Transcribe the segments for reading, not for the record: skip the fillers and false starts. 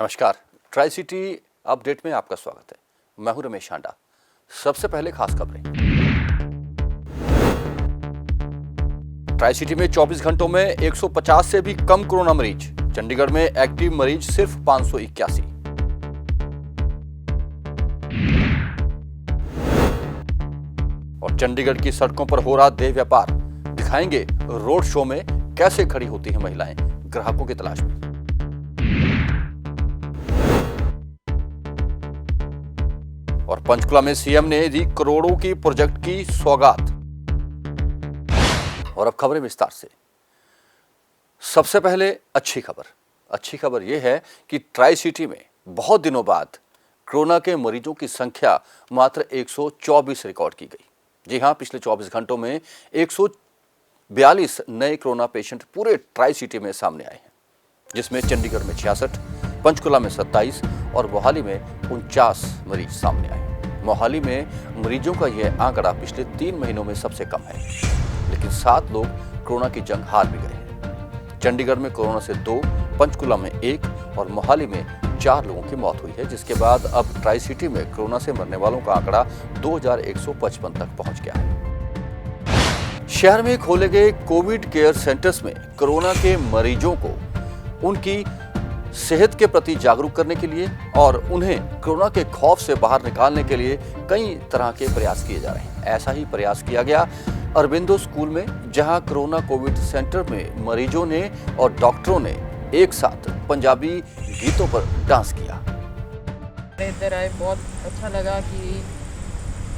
नमस्कार, tri city update में आपका स्वागत है। मैं हूं रमेश हांडा। सबसे पहले खास खबरें। ट्राई सिटी में 24 घंटों में 150 से भी कम कोरोना मरीज। चंडीगढ़ में एक्टिव मरीज सिर्फ 581। और चंडीगढ़ की सड़कों पर हो रहा देह व्यापार, दिखाएंगे रोड शो में कैसे खड़ी होती हैं महिलाएं ग्राहकों की तलाश में। और पंचकुला में सीएम ने दी करोड़ों की प्रोजेक्ट की सौगात। और अब खबरें विस्तार से। सबसे पहले अच्छी खबर यह है कि ट्राई सिटी में बहुत दिनों बाद कोरोना के मरीजों की संख्या मात्र 124 रिकॉर्ड की गई। जी हां, पिछले 24 घंटों में 142 नए कोरोना पेशेंट पूरे ट्राई सिटी में सामने आए हैं, जिसमें चंडीगढ़ में 66, पंचकुला में 27 और मोहाली में 49 मरीज सामने आए। मोहाली में मरीजों का यह आंकड़ा पिछले 3 महीनों में सबसे कम है, लेकिन 7 लोग कोरोना की जंग हार भी गए हैं। चंडीगढ़ में कोरोना से 2, पंचकुला में 1 और मोहाली में 4 लोगों की मौत हुई है, जिसके बाद अब ट्राई सिटी में कोरोना से मरने वालों का आंकड़ा 2155 तक पहुंच गया है। शहर में खोले गए कोविड केयर सेंटर्स में कोरोना के मरीजों को उनकी सेहत के प्रति जागरूक करने के लिए और उन्हें कोरोना के खौफ से बाहर निकालने के लिए कई तरह के प्रयास किए जा रहे हैं। ऐसा ही प्रयास किया गया अरबिंदो स्कूल में, जहां कोरोना कोविड सेंटर में मरीजों ने और डॉक्टरों ने एक साथ पंजाबी गीतों पर डांस किया। इधर आए, बहुत अच्छा लगा कि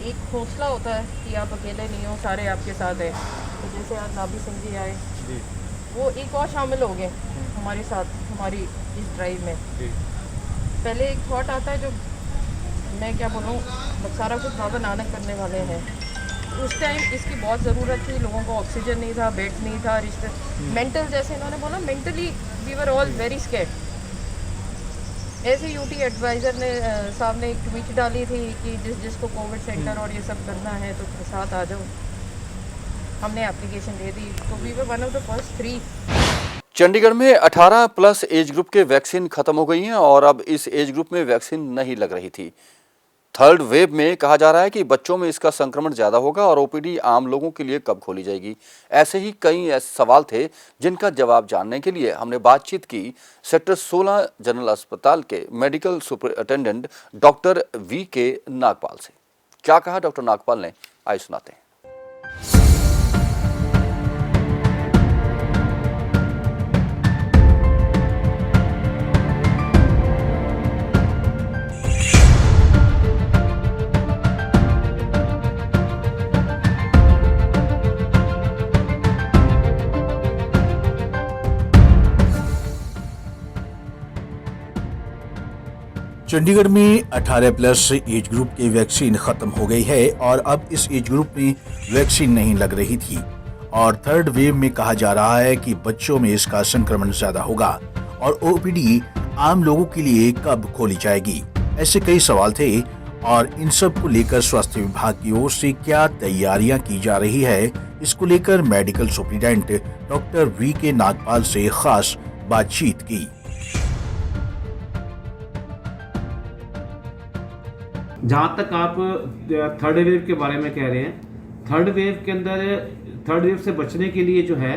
एक हौसला होता है कि आप अकेले नहीं हो, सारे आपके साथ है। तो जैसे आज नाभी सिंह जी आए, वो एक और शामिल हो गए हमारे साथ, हमारी इस ड्राइव में। पहले एक थॉट आता है, जो मैं क्या बोलूँ, सारा कुछ बाबा नानक करने वाले हैं। उस टाइम इसकी बहुत ज़रूरत थी, लोगों को ऑक्सीजन नहीं था, बेड नहीं था, रिश्ते मेंटल, जैसे इन्होंने बोला, mentally we were all very scared. ऐसे यूटी एडवाइज़र ने साहब ने एक ट्वीट डाली थी कि जिसको कोविड सेंटर और ये सब करना है तो साथ आ जाओ। हमने एप्लीकेशन दे दी, तो we were one of the first 3। Chandigarh में 18 प्लस एज ग्रुप के वैक्सीन खत्म हो गई हैं और अब इस एज ग्रुप में वैक्सीन नहीं लग रही थी। थर्ड वेव में कहा जा रहा है कि बच्चों में इसका संक्रमण ज्यादा होगा और ओपीडी आम लोगों के लिए कब खोली जाएगी। ऐसे ही कई ऐसे सवाल थे जिनका जवाब जानने के लिए हमने बातचीत की सेक्टर 16 जनरल अस्पताल के medical superintendent doctor VK. Nagpal से। क्या कहा डॉक्टर नागपाल ने, आइए सुनाते हैं। चंडीगढ़ में 18 प्लस एज ग्रुप की वैक्सीन खत्म हो गई है और अब इस एज ग्रुप में वैक्सीन नहीं लग रही थी और थर्ड वेव में कहा जा रहा है कि बच्चों में इसका संक्रमण ज्यादा होगा और ओपीडी आम लोगों के लिए कब खोली जाएगी। ऐसे कई सवाल थे और इन सब को लेकर स्वास्थ्य विभाग की ओर से क्या तैयारियां की जा रही है, इसको लेकर medical superintendent doctor VK. Nagpal से खास बातचीत की। जहाँ तक आप थर्ड वेव के बारे में कह रहे हैं, थर्ड वेव के अंदर थर्ड वेव से बचने के लिए जो है,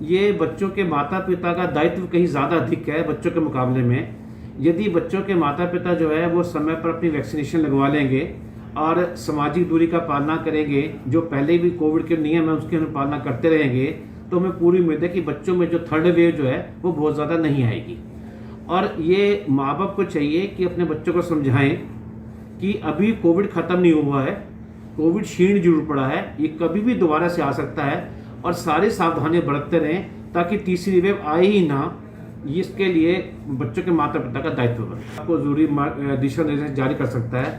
ये बच्चों के माता पिता का दायित्व कहीं ज़्यादा अधिक है बच्चों के मुकाबले में। यदि बच्चों के माता पिता जो है वो समय पर अपनी वैक्सीनेशन लगवा लेंगे और सामाजिक दूरी का पालना करेंगे, जो पहले भी कोविड के नियम है उसकी अनुपालना करते रहेंगे, तो हमें पूरी उम्मीद है कि बच्चों में जो थर्ड वेव जो है वो बहुत ज़्यादा नहीं आएगी। और ये माँ बाप को चाहिए कि अपने बच्चों को समझाएं कि अभी कोविड ख़त्म नहीं हुआ है, कोविड क्षीण जरूर पड़ा है, ये कभी भी दोबारा से आ सकता है और सारी सावधानियां बरतते रहें ताकि तीसरी वेव आए ही ना। इसके लिए बच्चों के माता पिता का दायित्व बने। आपको जरूरी दिशा निर्देश जारी कर सकता है,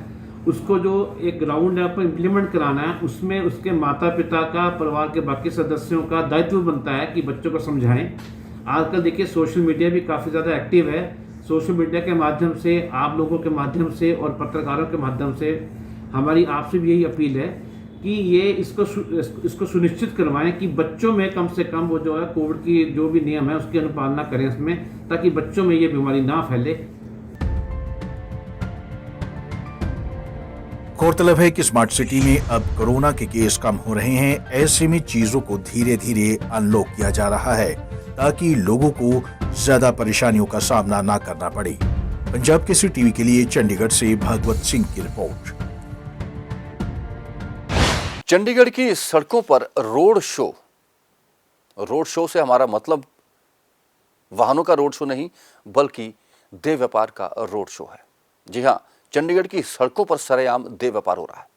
उसको जो एक ग्राउंड लेवल पर इम्प्लीमेंट कराना है, उसमें उसके माता पिता का, परिवार के बाकी सदस्यों का दायित्व बनता है कि बच्चों को समझाएं। आजकल देखिए सोशल मीडिया भी काफ़ी ज़्यादा एक्टिव है। सोशल मीडिया के माध्यम से, आप लोगों के माध्यम से और पत्रकारों के माध्यम से हमारी आपसे भी यही अपील है कि ये इसको सुनिश्चित करवाएं कि बच्चों में कम से कम वो जो है कोविड की जो भी नियम है उसकी अनुपालना करें इसमें, ताकि बच्चों में ये बीमारी ना फैले गौरतलब है कि स्मार्ट सिटी में अब कोरोना के केस कम हो रहे हैं। ऐसे में चीजों को धीरे धीरे अनलॉक किया जा रहा है ताकि लोगों को ज्यादा परेशानियों का सामना ना करना पड़े। पंजाब केसरी टीवी के लिए चंडीगढ़ से भागवत सिंह की रिपोर्ट। चंडीगढ़ की सड़कों पर रोड शो से हमारा मतलब वाहनों का रोड शो नहीं बल्कि देह व्यापार का रोड शो है। जी हां, चंडीगढ़ की सड़कों पर सरेआम देह व्यापार हो रहा है।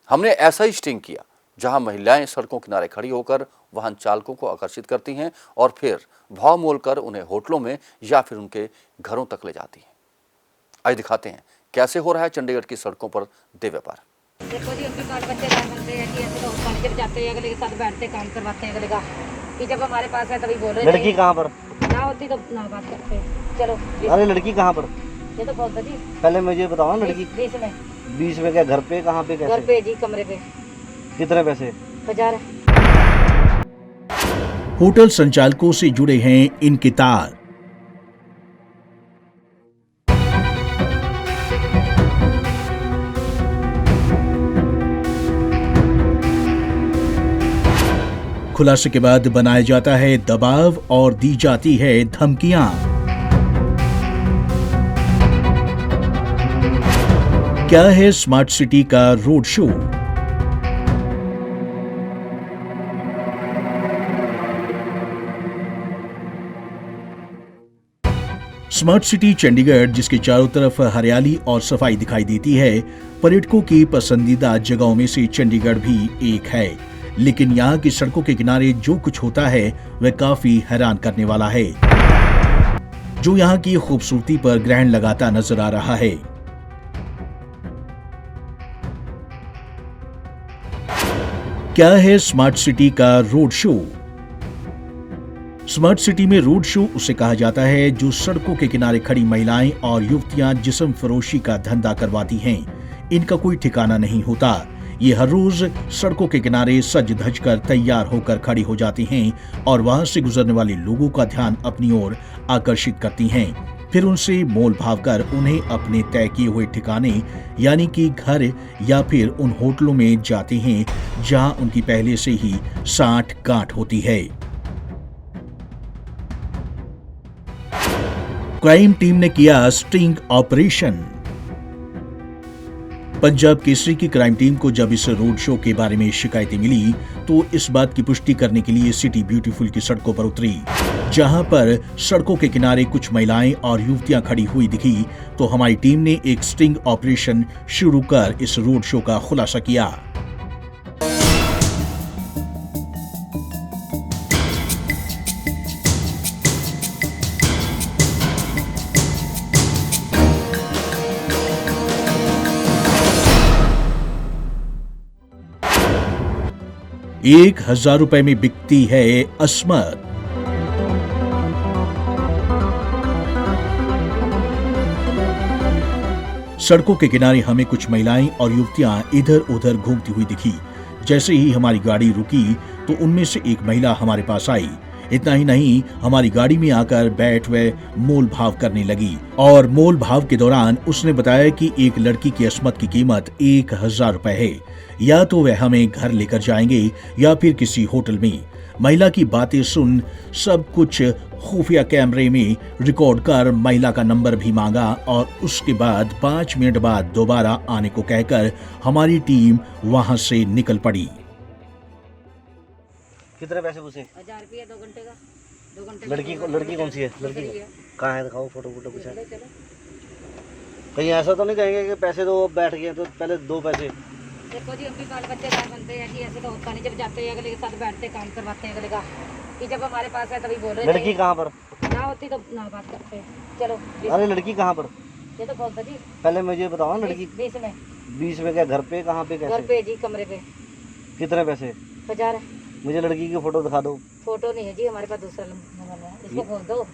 हमने ऐसा ही स्टिंग किया जहां महिलाएं सड़कों किनारे खड़ी होकर वाहन चालकों को आकर्षित करती हैं और फिर भाव मोल कर उन्हें होटलों में या फिर उनके घरों तक ले जाती हैं। आइए दिखाते हैं कैसे हो रहा है चंडीगढ़ की सड़कों पर देह व्यापार। देखो जी, अपने बाल बच्चे काम करते हैं कि ऐसे तो पानी जब जाते हैं अगले के साथ बैठते काम करवाते हैं अगले का कि जब हमारे पास है तभी बोल रहे लड़की कहाँ पर? ना होती तो ना बात करते हैं। चलो अरे लड़की कहाँ पर? ये तो बोलते जी पहले मुझे बताओ ना, लड़की 20 में क्या घर पे, कहाँ पे, घर कैसे, पे जी कमरे पे कितने पैसे? 1000। होटल संचालकों से जुड़े हैं इनके तार। खुलासे के बाद बनाया जाता है दबाव और दी जाती है धमकियां। क्या है स्मार्ट सिटी का road show? Smart city Chandigarh, जिसके चारों तरफ हरियाली और सफाई दिखाई देती है, पर्यटकों की पसंदीदा जगहों में से चंडीगढ़ भी एक है। लेकिन यहाँ की सड़कों के किनारे जो कुछ होता है वह काफी हैरान करने वाला है, जो यहाँ की खूबसूरती पर ग्रहण लगाता नजर आ रहा है। क्या है स्मार्ट सिटी का रोड शो? स्मार्ट सिटी में रोड शो उसे कहा जाता है जो सड़कों के किनारे खड़ी महिलाएं और युवतियां जिस्म फरोशी का धंधा करवाती हैं। इनका कोई ठिकाना नहीं होता। ये हर रोज सड़कों के किनारे सज धज कर तैयार होकर खड़ी हो जाती हैं और वहां से गुजरने वाले लोगों का ध्यान अपनी ओर आकर्षित करती हैं। फिर उनसे मोल भाव कर उन्हें अपने तय किए हुए ठिकाने यानी कि घर या फिर उन होटलों में जाते हैं जहां उनकी पहले से ही साठ गांठ होती है। क्राइम टीम ने किया स्टिंग ऑपरेशन। पंजाब केसरी की क्राइम टीम को जब इस रोड शो के बारे में शिकायतें मिली तो इस बात की पुष्टि करने के लिए सिटी ब्यूटीफुल की सड़कों पर उतरी। जहां पर सड़कों के किनारे कुछ महिलाएं और युवतियां खड़ी हुई दिखी तो हमारी टीम ने एक स्टिंग ऑपरेशन शुरू कर इस रोड शो का खुलासा किया। ₹1000 में बिकती है अस्मत। सड़कों के किनारे हमें कुछ महिलाएं और युवतियां इधर उधर घूमती हुई दिखी। जैसे ही हमारी गाड़ी रुकी तो उनमें से एक महिला हमारे पास आई। इतना ही नहीं, हमारी गाड़ी में आकर बैठ व मोल भाव करने लगी और मोल भाव के दौरान उसने बताया कि एक लड़की की अस्मत की कीमत ₹1000 है। या तो वह हमें घर लेकर जाएंगे या फिर किसी होटल में। महिला की बातें सुन सब कुछ खुफिया कैमरे में रिकॉर्ड कर महिला का नंबर भी मांगा और उसके बाद 5 मिनट बाद दोबारा आने को कहकर हमारी टीम वहां से निकल पड़ी। कितने पैसे पूछे? 1000 रुपया 2 घंटे का। 2 घंटे लड़की कौन सी है? लड़की है। कहाँ है? दिखाओ फोटो कुछ है? चलो। कहीं ऐसा तो नहीं कहेंगे कि पैसे दो बैठ गए तो पहले दो पैसे? देखो जी, अपने बाल बच्चे काम करते हैं कि ऐसे तो होता नहीं जब जाते हैं अगले के साथ बैठते काम करवाते हैं अगले का कि जब हमारे पास है तभी बोल रहे लड़की कहाँ पर? ना होती तो ना बात करते हैं। चलो अरे लड़की कहाँ पर? ये तो बोलते जी पहले मुझे बताओ ना, लड़की 20 में क्या घर पे, कहाँ पे, घर कैसे, पे जी कमरे पे कितने पैसे? 1000। मुझे लड़की की फोटो दिखा दो। फोटो नहीं है जी हमारे पास, दूसरा नंबर है, इसको खोल दो।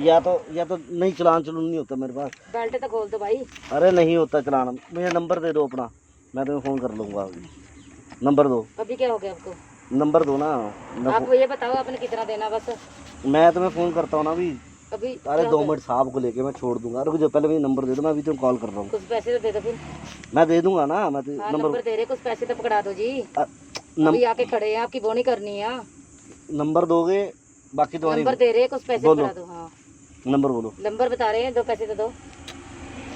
या तो नहीं, चलान नहीं होता मेरे पास। बेल्ट तो खोल दो भाई। अरे नहीं होता चलान। मुझे नंबर दे दो अपना, मैं तुम्हें फ़ोन कर लूँगा। नंबर दो। अभी क्या हो गया आपको? नंबर दो ना। आप ये बताओ आपने कितना देना बस। मैं तुम्हें फ़ोन करता हूँ ना अभी। अभी अरे क्या 2 होगा? मिनट साहब को लेके मैं छोड़ दूंगा। रुक जाओ, पहले मुझे नंबर दे दो, मैं अभी तुम कॉल कर रहा हूँ। कुछ पैसे तो दे दो फिर। मैं दे दूंगा ना, मैं हाँ नंबर नंबर दे रहे, कुछ पैसे तो पकड़ा दो जी। नम, अभी आके खड़े हैं, आपकी बोनी करनी है। नंबर दोगे, बाकी तुम्हारी नंबर दे रहे, कुछ पैसे बोलो। पकड़ा दो। हाँ नंबर बोलो। नंबर बता रहे हैं, 2 पैसे तो दो।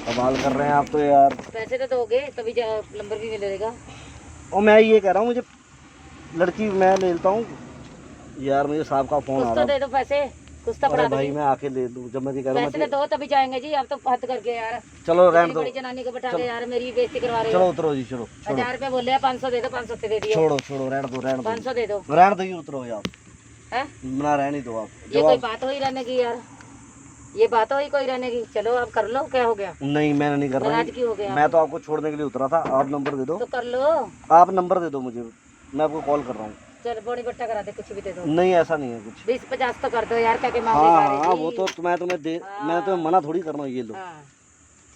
कमाल कर रहे हैं आप तो यार। पैसे तो दोगे तभी नंबर भी मिलेगा। और मैं ये कह रहा हूँ, मुझे लड़की मैं ले लेता हूँ यार, मुझे साहब का फोन कुछ आ तो रहा दे दो पैसे, कुछ तो है। पकड़ा अरे दो भाई जी। मैं आके ले लूँ, जब मैं ये कह रहा हूँ पैसे तो दो तभी जाएंगे जी। आप तो हद करके यार, चलो रहने इतनी दो। बड़ी जनानी को बैठा के यार मेरी बेइज्जती करवा रहे चलो हो। उतरो जी, चलो छोड़ो 1000 रुपए बोले हैं, 500 दे दो, 500 से दे दियो। छोड़ो छोड़ो, रहने दो रहने 500 दे दो। दो, रहने दो, ये उतरो आप, है ना रहने दो आप। ये कोई बात हुई रहने की यार? ये बात हुई कोई रहने की? चलो आप कर लो, क्या हो गया? नहीं मैंने नहीं कर रहा, नाराज क्यों हो गया? मैं तो आपको छोड़ने के लिए उतरा था। आप नंबर दे दो, तो कर लो। आप नंबर दे दो मुझे, मैं आपको कॉल कर रहा हूँ। चल बोनी बट्टा करा दे, कुछ भी दे दो। नहीं ऐसा नहीं है कुछ। 20-50 तो कर दो यार, क्या के मामले हाँ जा रहे हाँ जी। वो तो मैं तुम्हें दे, मैं तुम्हें मना थोड़ी कर रहा हूँ, ये लो हाँ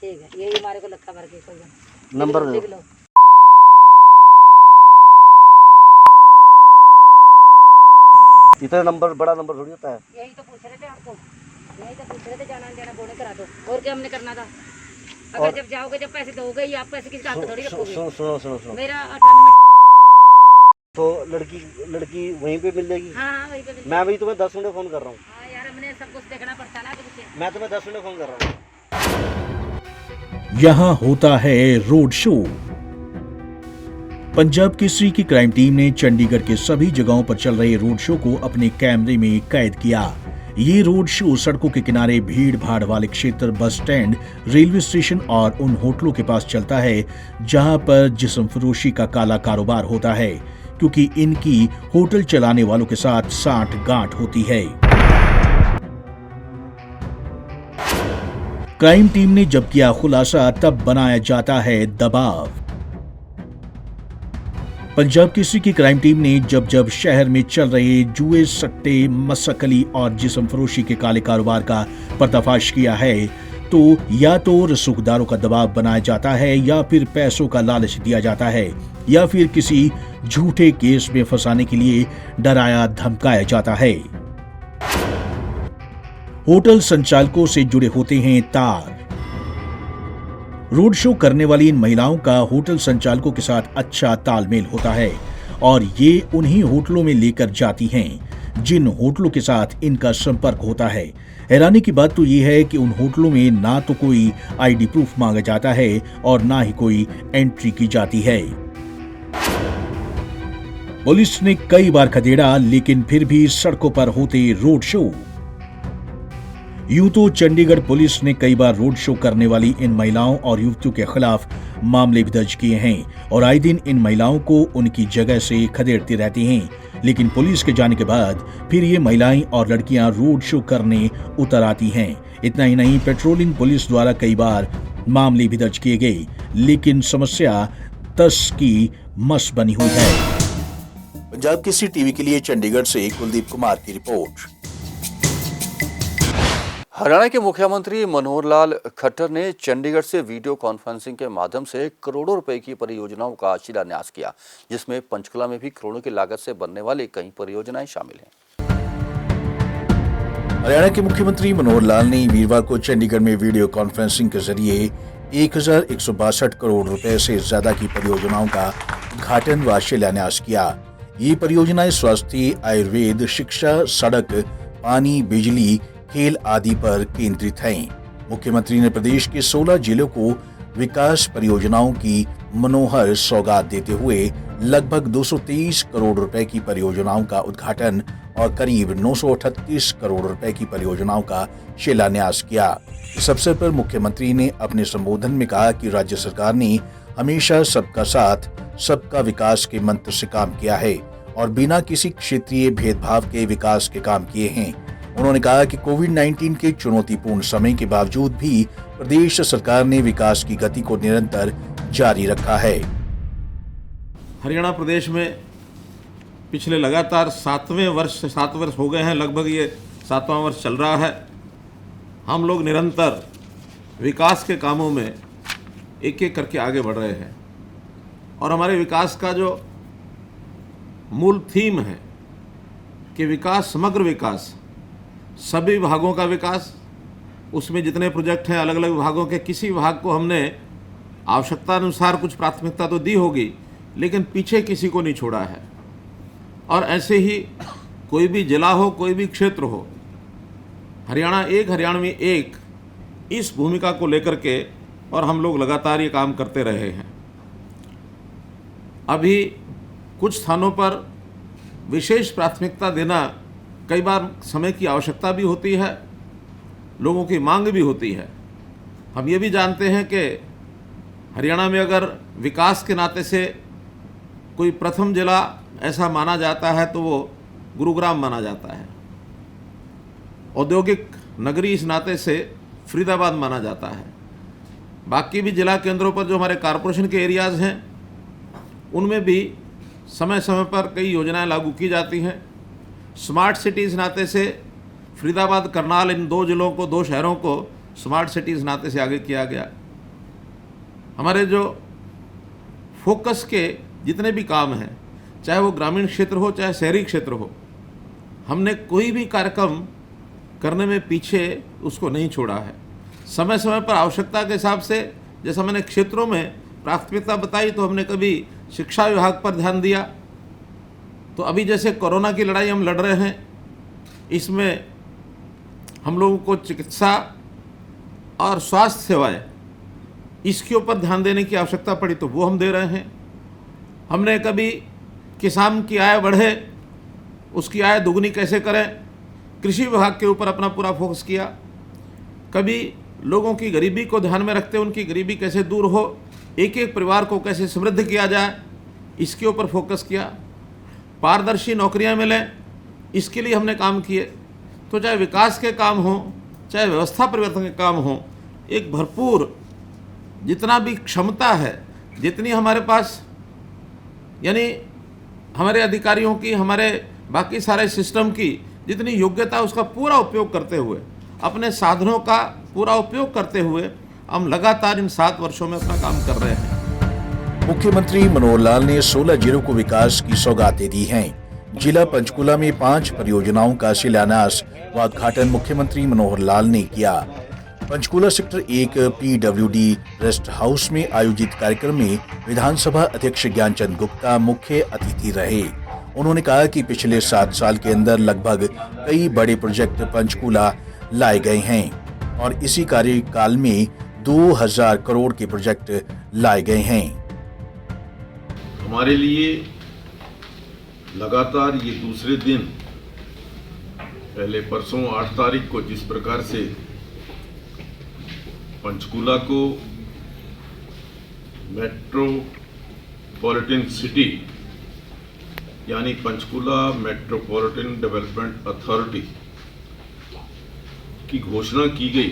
ठीक है, यही हमारे को लक्का भर के कोई बात। नंबर दे लिख दो। लो। इतना नंबर, बड़ा नंबर थोड़ी होता है। यही तो पूछ रहे थे आपको, यही तो पूछ रहे थे, जाना जाना बोने करा दो। और क्या हमने करना था? अगर जब जाओगे, जब पैसे दोगे ही, आप पैसे किसके हाथ में थोड़ी रखोगे। सुनो सुनो सुनो सुनो, मेरा 98। तो लड़की वहीं पे मिल जाएगी। हाँ हाँ वही पे मिल। मैं अभी तुम्हें 10 मिनट फोन कर रहा हूँ। हाँ यार हमने सब कुछ देखना पड़ता ना आगे पीछे। मैं तुम्हें 10 मिनट फोन कर रहा हूँ। यहाँ होता है रोड शो। पंजाब केसरी की क्राइम टीम ने चंडीगढ़ के सभी जगहों पर चल रहे रोड शो को अपने कैमरे में कैद किया। ये रोड शो सड़कों के किनारे भीड़ भाड़ वाले क्षेत्र, बस स्टैंड, रेलवे स्टेशन और उन होटलों के पास चलता है जहां पर जिस्म फरोशी का काला कारोबार होता है, क्योंकि इनकी होटल चलाने वालों के साथ साठ गांठ होती है। क्राइम टीम ने जब किया खुलासा, तब बनाया जाता है दबाव। पंजाब केसरी की क्राइम टीम ने जब शहर में चल रहे जुए, सट्टे, मसकली और जिस्म फरोशी के काले कारोबार का पर्दाफाश किया है, तो या तो रसूखदारों का दबाव बनाया जाता है, या फिर पैसों का लालच दिया जाता है, या फिर किसी झूठे केस में फंसाने के लिए डराया धमकाया जाता है। होटल संचालकों से जुड़े होते हैं तार। रोड शो करने वाली इन महिलाओं का होटल संचालकों के साथ अच्छा तालमेल होता है और ये उन्हीं होटलों में लेकर जाती हैं जिन होटलों के साथ इनका संपर्क होता है। हैरानी की बात तो ये है कि उन होटलों में ना तो कोई आईडी प्रूफ मांगा जाता है और ना ही कोई एंट्री की जाती है। पुलिस ने कई बार खदेड़ा, लेकिन फिर भी सड़कों पर होते रोड शो। यूं तो चंडीगढ़ पुलिस ने कई बार रोड शो करने वाली इन महिलाओं और युवतियों के खिलाफ मामले भी दर्ज किए हैं और आए दिन इन महिलाओं को उनकी जगह से खदेड़ती रहती हैं, लेकिन पुलिस के जाने के बाद फिर ये महिलाएं और लड़कियां रोड शो करने उतर आती हैं। इतना ही नहीं, पेट्रोलिंग पुलिस द्वारा कई बार मामले भी दर्ज किए गए, लेकिन समस्या तस की मस बनी हुई है। पंजाब केसरी टीवी के लिए चंडीगढ़ से कुलदीप कुमार की रिपोर्ट। हरियाणा के मुख्यमंत्री मनोहर लाल खट्टर ने चंडीगढ़ से वीडियो कॉन्फ्रेंसिंग के माध्यम से करोड़ों रुपए की परियोजनाओं का शिलान्यास किया, जिसमें पंचकुला में भी करोड़ों की लागत से बनने वाली कई परियोजनाएं शामिल हैं। हरियाणा के मुख्यमंत्री मनोहर लाल ने वीरवार को चंडीगढ़ में वीडियो कॉन्फ्रेंसिंग के जरिए 1162 करोड़ रुपए से ज्यादा की परियोजनाओं का उद्घाटन व शिलान्यास किया। ये परियोजनाएं स्वास्थ्य, आयुर्वेद, शिक्षा, सड़क, पानी, बिजली, खेल आदि पर केंद्रित हैं। मुख्यमंत्री ने प्रदेश के 16 जिलों को विकास परियोजनाओं की मनोहर सौगात देते हुए लगभग 223 करोड़ रुपए की परियोजनाओं का उद्घाटन और करीब 938 करोड़ रुपए की परियोजनाओं का शिलान्यास किया। इस अवसर पर मुख्यमंत्री ने अपने संबोधन में कहा कि राज्य सरकार ने हमेशा सबका साथ, सबका विकास के मंत्र से काम किया है और बिना किसी क्षेत्रीय भेदभाव के विकास के काम किए हैं। उन्होंने कहा कि कोविड-19 के चुनौतीपूर्ण समय के बावजूद भी प्रदेश सरकार ने विकास की गति को निरंतर जारी रखा है। हरियाणा प्रदेश में पिछले लगातार 7 वर्ष हो गए हैं, लगभग ये 7वां वर्ष चल रहा है। हम लोग निरंतर विकास के कामों में एक एक करके आगे बढ़ रहे हैं और हमारे विकास का जो मूल थीम है कि विकास, समग्र विकास, सभी विभागों का विकास, उसमें जितने प्रोजेक्ट हैं अलग अलग विभागों के, किसी विभाग को हमने आवश्यकता अनुसार कुछ प्राथमिकता तो दी होगी, लेकिन पीछे किसी को नहीं छोड़ा है। और ऐसे ही कोई भी जिला हो, कोई भी क्षेत्र हो, हरियाणा एक, हरियाणवी एक, इस भूमिका को लेकर के और हम लोग लगातार ये काम करते रहे हैं। अभी कुछ स्थानों पर विशेष प्राथमिकता देना कई बार समय की आवश्यकता भी होती है, लोगों की मांग भी होती है। हम ये भी जानते हैं कि हरियाणा में अगर विकास के नाते से कोई प्रथम जिला ऐसा माना जाता है तो वो गुरुग्राम माना जाता है। औद्योगिक नगरी इस नाते से फरीदाबाद माना जाता है। बाकी भी जिला केंद्रों पर जो हमारे कॉरपोरेशन के एरियाज़ हैं उनमें भी समय समय पर कई योजनाएं लागू की जाती हैं। स्मार्ट सिटीज़ नाते से फरीदाबाद, करनाल, इन दो जिलों को, दो शहरों को स्मार्ट सिटीज़ नाते से आगे किया गया। हमारे जो फोकस के जितने भी काम हैं, चाहे वो ग्रामीण क्षेत्र हो चाहे शहरी क्षेत्र हो, हमने कोई भी कार्यक्रम करने में पीछे उसको नहीं छोड़ा है। समय समय पर आवश्यकता के हिसाब से, जैसा मैंने क्षेत्रों में प्राथमिकता बताई, तो हमने कभी शिक्षा विभाग पर ध्यान दिया। तो अभी जैसे कोरोना की लड़ाई हम लड़ रहे हैं, इसमें हम लोगों को चिकित्सा और स्वास्थ्य सेवाएं, इसके ऊपर ध्यान देने की आवश्यकता पड़ी तो वो हम दे रहे हैं। हमने कभी किसान की आय बढ़े, उसकी आय दुगनी कैसे करें, कृषि विभाग के ऊपर अपना पूरा फोकस किया। कभी लोगों की गरीबी को ध्यान में रखते उनकी गरीबी कैसे दूर हो, एक एक परिवार को कैसे समृद्ध किया जाए, इसके ऊपर फोकस किया। पारदर्शी नौकरियां मिलें, इसके लिए हमने काम किए। तो चाहे विकास के काम हों, चाहे व्यवस्था परिवर्तन के काम हों, एक भरपूर जितना भी क्षमता है, जितनी हमारे पास, यानी हमारे अधिकारियों की, हमारे बाकी सारे सिस्टम की जितनी योग्यता, उसका पूरा उपयोग करते हुए, अपने साधनों का पूरा उपयोग करते हुए हम लगातार इन 7 वर्षों में अपना काम कर रहे हैं। मुख्यमंत्री मनोहर लाल ने 16 जिलों को विकास की सौगातें दी हैं। जिला पंचकुला में 5 परियोजनाओं का शिलान्यास व उद्घाटन मुख्यमंत्री मनोहर लाल ने किया। Panchkula sector 1 PWD rest house में आयोजित कार्यक्रम में विधानसभा अध्यक्ष ज्ञानचंद गुप्ता मुख्य अतिथि रहे। उन्होंने कहा कि पिछले 7 साल के अंदर लगभग कई बड़े प्रोजेक्ट पंचकुला लाए गए हैं और इसी कार्यकाल में 2000 करोड़ के प्रोजेक्ट लाए गए हैं। हमारे लिए लगातार ये दूसरे दिन, पहले परसों 8 तारीख को जिस प्रकार से पंचकुला को मेट्रोपॉलिटन सिटी यानी पंचकुला मेट्रोपॉलिटन डेवलपमेंट अथॉरिटी की घोषणा की गई,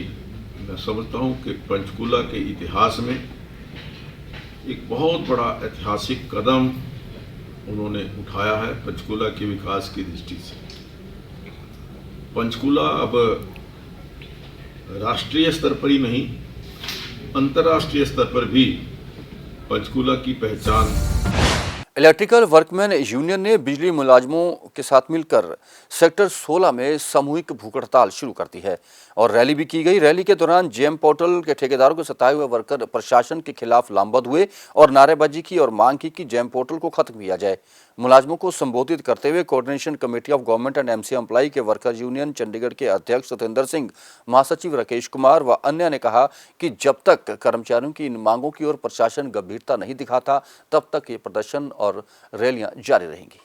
मैं समझता हूं कि पंचकुला के इतिहास में एक बहुत बड़ा ऐतिहासिक कदम उन्होंने उठाया है पंचकुला के विकास की दृष्टि से। पंचकुला अब राष्ट्रीय स्तर पर ही नहीं, अंतर्राष्ट्रीय स्तर पर भी पंचकुला की पहचान। इलेक्ट्रिकल वर्कमैन यूनियन ने बिजली मुलाजमों के साथ मिलकर सेक्टर 16 में सामूहिक भूख हड़ताल शुरू कर दी है और रैली भी की गई। रैली के दौरान जेम पोर्टल के ठेकेदारों के सताए हुए वर्कर प्रशासन के खिलाफ लामबंद हुए और नारेबाजी की और मांग की कि जेम पोर्टल को खत्म किया जाए। मुलाजमों को संबोधित करते हुए coordination committee of government and MC employ के वर्कर यूनियन चंडीगढ़ के अध्यक्ष सत्येंद्र सिंह, महासचिव राकेश कुमार व अन्य ने कहा कि जब तक कर्मचारियों की इन मांगों की ओर प्रशासन गंभीरता नहीं दिखाता तब तक ये प्रदर्शन और रैलियां जारी रहेंगी।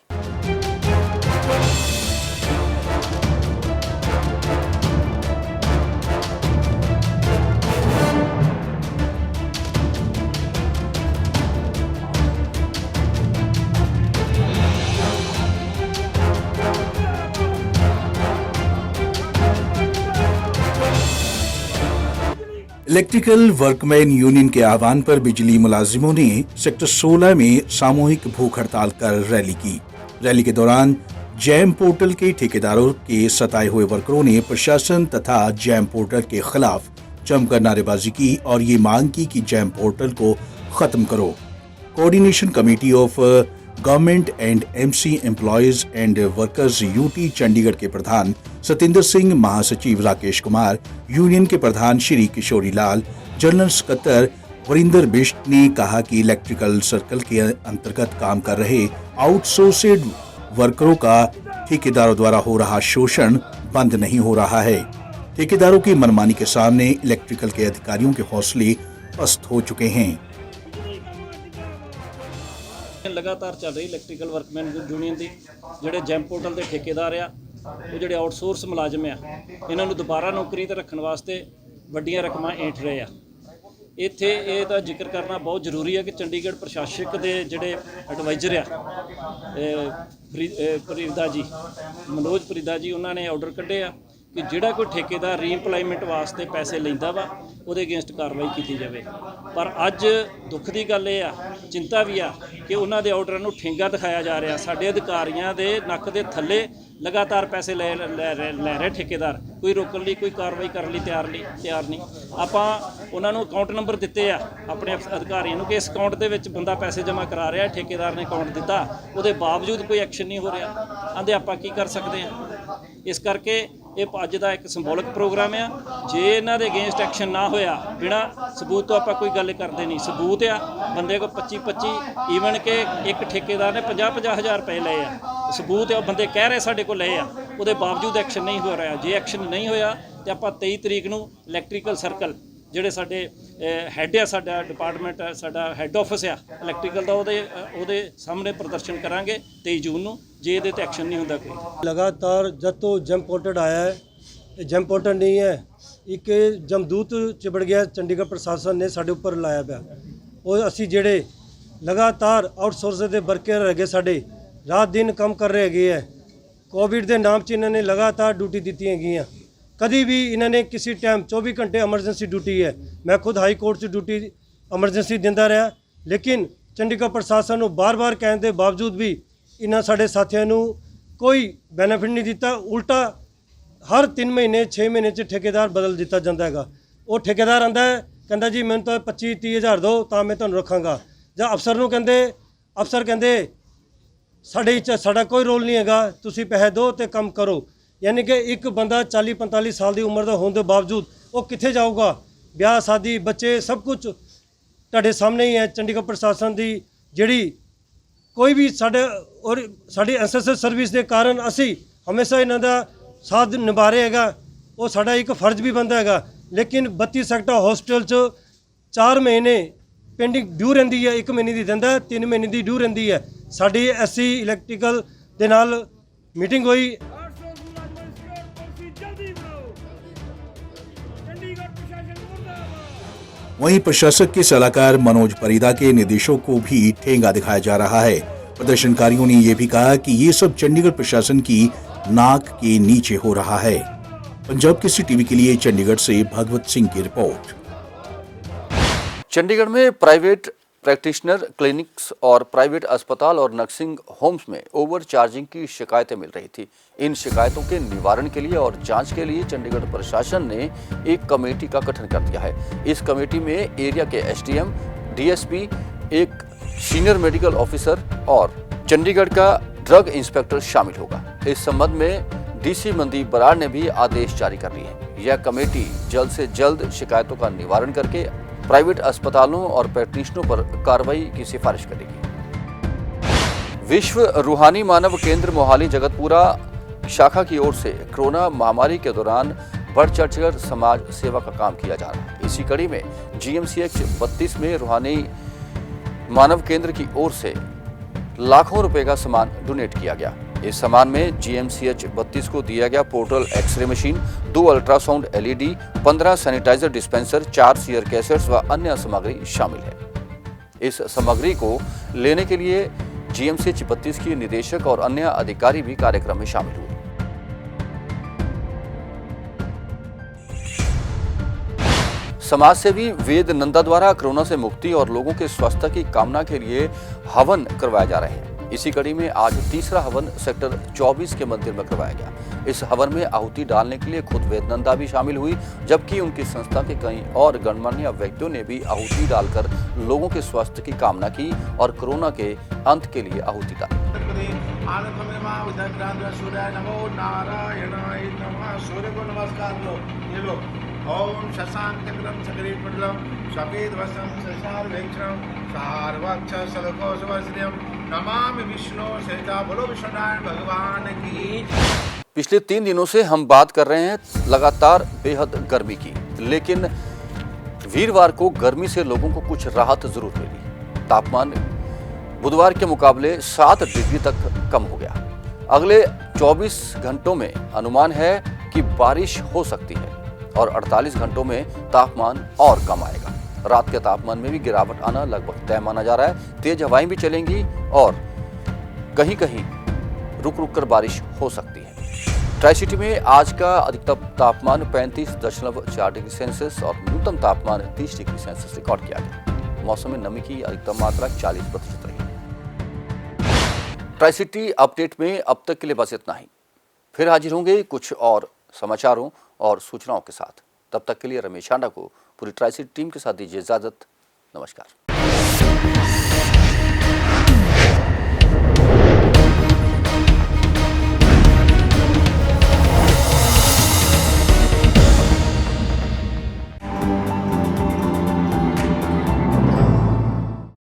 इलेक्ट्रिकल वर्कमैन यूनियन के आह्वान पर बिजली मुलाजिमों ने सेक्टर 16 में सामूहिक भूख हड़ताल कर रैली की। रैली के दौरान जैम पोर्टल के ठेकेदारों के सताए हुए वर्करों ने प्रशासन तथा जैम पोर्टल के खिलाफ जमकर नारेबाजी की और ये मांग की कि जैम पोर्टल को खत्म करो। Coordination committee of government and MC employees and workers UT Chandigarh के प्रधान सतिंदर सिंह, महासचिव राकेश कुमार, यूनियन के प्रधान श्री किशोरी लाल, जनरल सकत्तर वरिंदर बिष्ट ने कहा कि इलेक्ट्रिकल सर्कल के अंतर्गत काम कर रहे आउटसोर्सेड वर्करों का ठेकेदारों द्वारा हो रहा शोषण बंद नहीं हो रहा है। ठेकेदारों की मनमानी के सामने इलेक्ट्रिकल के अधिकारियों के हौसले पस्त हो चुके हैं। लगातार चल रही इलैक्ट्रिकल वर्कमैन यूनियन की ਜਿਹੜੇ ਜੈਮ ਪੋਰਟਲ ਦੇ ਠੇਕੇਦਾਰ ਆ ਉਹ ਜਿਹੜੇ ਆਊਟਸੋਰਸ ਮੁਲਾਜ਼ਮ ਆ ਇਹਨਾਂ ਨੂੰ ਦੁਬਾਰਾ ਨੌਕਰੀ ਤੇ ਰੱਖਣ ਵਾਸਤੇ ਵੱਡੀਆਂ ਰਕਮਾਂ ਏਂਠ ਰਹੇ ਆ। ਇੱਥੇ ਇਹ ਦਾ ਜ਼ਿਕਰ ਕਰਨਾ ਬਹੁਤ ਜ਼ਰੂਰੀ ਹੈ ਕਿ ਚੰਡੀਗੜ੍ਹ ਪ੍ਰਸ਼ਾਸਕ ਦੇ ਜਿਹੜੇ ਐਡਵਾਈਜ਼ਰ ਆ ਪਰੀਦਾ ਜੀ, ਮਨੋਜ ਪਰੀਦਾ ਜੀ, ਉਹਨਾਂ ਨੇ ਆਰਡਰ ਕੱਢੇ ਆ ਕਿ ਜਿਹੜਾ ਕੋਈ ਠੇਕੇਦਾਰ ਰੀਇੰਪਲਾਇਮੈਂਟ ਵਾਸਤੇ ਪੈਸੇ ਲੈਂਦਾ ਵਾ ਉਹਦੇ ਅਗੇਂਸਟ ਕਾਰਵਾਈ ਕੀਤੀ ਜਾਵੇ। ਪਰ ਅੱਜ ਦੁੱਖ ਦੀ ਗੱਲ ਇਹ ਆ, ਚਿੰਤਾ ਵੀ ਆ ਕਿ ਉਹਨਾਂ ਦੇ ਆਰਡਰਾਂ ਨੂੰ ਠੇਂਗਾ ਦਿਖਾਇਆ ਜਾ ਰਿਹਾ। ਸਾਡੇ ਅਧਿਕਾਰੀਆਂ ਦੇ ਨੱਕ ਦੇ ਥੱਲੇ ਲਗਾਤਾਰ ਪੈਸੇ ਲੈ ਰਹੇ ਠੇਕੇਦਾਰ, ਕੋਈ ਰੋਕਣ ਲਈ, ਕੋਈ ਕਾਰਵਾਈ ਕਰਨ ਲਈ ਤਿਆਰ ਨਹੀਂ। ਆਪਾਂ ਉਹਨਾਂ ਨੂੰ ਅਕਾਊਂਟ ਨੰਬਰ ਦਿੱਤੇ ਆ ਆਪਣੇ ਅਧਿਕਾਰੀਆਂ ਨੂੰ ਕਿ ਇਸ ਅਕਾਊਂਟ ਦੇ ਵਿੱਚ ਬੰਦਾ ਪੈਸੇ ਜਮ੍ਹਾਂ ਕਰਾ ਰਿਹਾ, ਠੇਕੇਦਾਰ ਨੇ ਅਕਾਊਂਟ ਦਿੱਤਾ, ਉਹਦੇ ਬਾਵਜੂਦ ਕੋਈ ਐਕਸ਼ਨ ਨਹੀਂ ਹੋ ਰਿਹਾ। ਆਂਦੇ ਆਪਾਂ ਕੀ ਕਰ ਸਕਦੇ ਹਾਂ। ਇਸ ਕਰਕੇ ਇਹ ਅੱਜ ਦਾ ਇੱਕ ਸਿੰਬੋਲਿਕ ਪ੍ਰੋਗਰਾਮ ਆ। ਜੇ ਇਹਨਾਂ ਦੇ ਅਗੇਂਸਟ ਐਕਸ਼ਨ ਨਾ ਹੋਇਆ, ਬਿਨਾਂ ਸਬੂਤ ਤੋਂ ਆਪਾਂ ਕੋਈ ਗੱਲ ਕਰਦੇ ਨਹੀਂ। ਸਬੂਤ ਆ, ਬੰਦੇ ਕੋਲ 25 ਈਵਨ ਕਿ ਇੱਕ ਠੇਕੇਦਾਰ ਨੇ 50 ਹਜ਼ਾਰ ਰੁਪਏ ਲਏ ਆ। ਸਬੂਤ ਆ, ਬੰਦੇ ਕਹਿ ਰਹੇ ਸਾਡੇ ਕੋਲ ਲਏ ਆ, ਉਹਦੇ ਬਾਵਜੂਦ ਐਕਸ਼ਨ ਨਹੀਂ ਹੋ ਰਿਹਾ। ਜੇ ਐਕਸ਼ਨ ਨਹੀਂ ਹੋਇਆ ਤੇ ਆਪਾਂ 23 ਤਰੀਕ ਨੂੰ ਇਲੈਕਟ੍ਰੀਕਲ ਸਰਕਲ ਜਿਹੜੇ ਸਾਡੇ ਹੈੱਡ ਆ, ਸਾਡਾ ਡਿਪਾਰਟਮੈਂਟ, ਸਾਡਾ ਹੈੱਡ ਆਫਿਸ ਆ ਇਲੈਕਟ੍ਰੀਕਲ ਦਾ, ਉਹਦੇ ਸਾਹਮਣੇ ਪ੍ਰਦਰਸ਼ਨ ਕਰਾਂਗੇ 23 ਜੂਨ ਨੂੰ, ਜੇ ਇਹਦੇ ਤੇ ਐਕਸ਼ਨ ਨਹੀਂ ਹੁੰਦਾ ਕੋਈ। ਲਗਾਤਾਰ ਜਦ ਤੋਂ ਜੈਮ ਪੋਰਟਲ ਆਇਆ ਹੈ, ਇਹ ਜੈਮ ਪੋਰਟਲ ਨਹੀਂ ਹੈ, ਇੱਕ ਜਮਦੂਤ ਚਿਬੜ ਗਿਆ। ਚੰਡੀਗੜ੍ਹ ਪ੍ਰਸ਼ਾਸਨ ਨੇ ਸਾਡੇ ਉੱਪਰ ਲਾਇਆ ਪਿਆ। ਉਹ ਅਸੀਂ ਜਿਹੜੇ ਲਗਾਤਾਰ ਆਊਟਸੋਰਸ ਦੇ ਵਰਕਰ ਹੈਗੇ, ਸਾਡੇ ਰਾਤ ਦਿਨ ਕੰਮ ਕਰ ਰਹੇ ਹੈਗੇ ਹੈ। ਕੋਵਿਡ ਦੇ ਨਾਮ 'ਚ ਇਹਨਾਂ ਨੇ ਲਗਾਤਾਰ ਡਿਊਟੀ ਦਿੱਤੀ ਹੈਗੀਆਂ। ਕਦੀ ਵੀ ਇਹਨਾਂ ਨੇ ਕਿਸੇ ਟਾਈਮ 24 ਘੰਟੇ ਐਮਰਜੈਂਸੀ ਡਿਊਟੀ ਹੈ। ਮੈਂ ਖੁਦ ਹਾਈ ਕੋਰਟ 'ਚ ਡਿਊਟੀ ਐਮਰਜੈਂਸੀ ਦਿੰਦਾ ਰਿਹਾ, ਲੇਕਿਨ ਚੰਡੀਗੜ੍ਹ ਪ੍ਰਸ਼ਾਸਨ ਨੂੰ ਬਾਰ-ਬਾਰ ਕਹਿਣ ਦੇ ਬਾਵਜੂਦ ਵੀ ਇਹਨਾਂ ਸਾਡੇ ਸਾਥੀਆਂ ਨੂੰ ਕੋਈ ਬੈਨੀਫਿਟ ਨਹੀਂ ਦਿੱਤਾ। ਉਲਟਾ ਹਰ 3 ਮਹੀਨੇ 6 ਮਹੀਨੇ 'ਚ ਠੇਕੇਦਾਰ ਬਦਲ ਦਿੱਤਾ ਜਾਂਦਾ ਹੈਗਾ। ਉਹ ਠੇਕੇਦਾਰ ਆਂਦਾ ਹੈ, ਕਹਿੰਦਾ ਜੀ ਮੈਨੂੰ ਤਾਂ 25-30 ਹਜ਼ਾਰ ਦਿਓ ਤਾਂ ਮੈਂ ਤੁਹਾਨੂੰ ਰੱਖਾਂਗਾ। ਜਾਂ ਅਫਸਰ ਨੂੰ ਕਹਿੰਦੇ, ਅਫਸਰ ਕਹਿੰਦੇ ਸਾਡਾ ਕੋਈ ਰੋਲ ਨਹੀਂ ਹੈਗਾ, ਤੁਸੀਂ ਪੈਸੇ ਦਿਓ ਤੇ ਕੰਮ ਕਰੋ। ਯਾਨੀ ਕਿ ਇੱਕ ਬੰਦਾ 40-45 ਸਾਲ ਦੀ ਉਮਰ ਦਾ ਹੋਣ ਦੇ ਬਾਵਜੂਦ ਉਹ ਕਿੱਥੇ ਜਾਊਗਾ? ਵਿਆਹ ਸ਼ਾਦੀ, ਬੱਚੇ, ਸਭ ਕੁਝ ਤੁਹਾਡੇ ਸਾਹਮਣੇ ਹੀ ਹੈ। ਚੰਡੀਗੜ੍ਹ ਪ੍ਰਸ਼ਾਸਨ ਦੀ ਜਿਹੜੀ ਕੋਈ ਵੀ ਸਾਡੀ ਐਸਐਸਐਸ ਸਰਵਿਸ ਦੇ ਕਾਰਨ ਅਸੀਂ ਹਮੇਸ਼ਾ ਇਹਨਾਂ ਦਾ ਸਾਥ ਨਿਭਾ ਰਹੇ ਹੈਗਾ। ਉਹ ਸਾਡਾ ਇੱਕ ਫਰਜ਼ ਵੀ ਬਣਦਾ ਹੈਗਾ। ਲੇਕਿਨ 32 ਸੈਕਟਰ ਹੋਸਟਲ 'ਚ 4 ਮਹੀਨੇ ਪੈਂਡਿੰਗ ਡਿਊ ਰਹਿੰਦੀ ਹੈ, 1 ਮਹੀਨੇ ਦੀ ਦਿੰਦਾ, 3 ਮਹੀਨੇ ਦੀ ਡਿਊ ਰਹਿੰਦੀ ਹੈ। ਸਾਡੀ ਐਸਸੀ ਇਲੈਕਟ੍ਰੀਕਲ ਦੇ ਨਾਲ ਮੀਟਿੰਗ ਹੋਈ। वहीं प्रशासक के सलाहकार मनोज परीदा के निर्देशों को भी ठेंगा दिखाया जा रहा है। प्रदर्शनकारियों ने यह भी कहा कि ये सब चंडीगढ़ प्रशासन की नाक के नीचे हो रहा है। पंजाब केसरी टीवी के लिए चंडीगढ़ से भगवत सिंह की रिपोर्ट। चंडीगढ़ में प्राइवेट प्रैक्टिशनर क्लिनिक्स और प्राइवेट अस्पताल और नर्सिंग होम्स में ओवर चार्जिंग की शिकायतें मिल रही थी। इन शिकायतों के निवारण के लिए और जांच के लिए चंडीगढ़ प्रशासन ने एक कमेटी का गठन कर दिया है। इस कमेटी में एरिया के एसडीएम, डीएसपी, एक सीनियर मेडिकल ऑफिसर और चंडीगढ़ का ड्रग इंस्पेक्टर शामिल होगा। इस संबंध में डीसी मनदीप बराड़ ने भी आदेश जारी कर दिए हैं। यह कमेटी जल्द से जल्द शिकायतों का निवारण करके प्राइवेट अस्पतालों और प्रैक्टिशनरों पर कार्रवाई की सिफारिश करेगी। विश्व रूहानी मानव केंद्र मोहाली जगतपुरा शाखा की ओर से कोरोना महामारी के दौरान बढ़ चढ़कर समाज सेवा का काम किया जा रहा है। इसी कड़ी में जीएमसीएच 32 में रूहानी मानव केंद्र की ओर से लाखों रुपए का सामान डोनेट किया गया। इस सामान में जीएमसीएच 32 को दिया गया portal X-ray machine, 2 ultrasound LED, 15 sanitiser dispenser, 4 सीयर कैसेट्स व अन्य सामग्री शामिल है। इस सामग्री को लेने के लिए जीएमसीएच 32 की निदेशक और अन्य अधिकारी भी कार्यक्रम में शामिल हुए। समाजसेवी वेद नंदा द्वारा कोरोना से मुक्ति और लोगों के स्वास्थ्य की कामना के लिए हवन करवाए जा रहे हैं। इसी कड़ी में आज तीसरा हवन सेक्टर 24 के मंदिर में करवाया गया। इस हवन में आहुति डालने के लिए खुद वेदनंदा भी शामिल हुई, जबकि उनकी संस्था के कई और गणमान्य व्यक्तियों ने भी आहुति डालकर लोगों के स्वास्थ्य की कामना की और कोरोना के अंत के लिए आहुति डाली। ओम शशांकटं चक्रीपटलं सफेदवसं सशार्वेक्षणं सार्वाक्ष सलकोशवस्त्रं नमामि विष्णु सहिता बोलो विष्णुनारायण भगवान की। पिछले 3 दिनों से हम बात कर रहे हैं लगातार बेहद गर्मी की, लेकिन वीरवार को गर्मी से लोगों को कुछ राहत जरूर मिली। तापमान बुधवार के मुकाबले 7 डिग्री तक कम हो गया। अगले 24 घंटों में अनुमान है कि बारिश हो सकती है और 48 घंटों में तापमान और कम आएगा। रात के तापमान में भी गिरावट आना लगभग तय माना जा रहा है। तेज हवाएं भी चलेंगी और कहीं कहीं रुक रुक कर बारिश हो सकती है। ट्राई सिटी में आज का अधिकतम तापमान 35.4 डिग्री सेल्सियस और न्यूनतम तापमान 30 डिग्री सेल्सियस रिकॉर्ड किया गया। मौसम में नमी की अधिकतम मात्रा 40% रही। ट्राई सिटी अपडेट में अब तक के लिए बस इतना ही। फिर हाजिर होंगे कुछ और समाचारों और सूचनाओं के साथ। तब तक के लिए रमेश हांडा को पूरी ट्राई सिटी टीम के साथ दीजिए इजाजत। नमस्कार।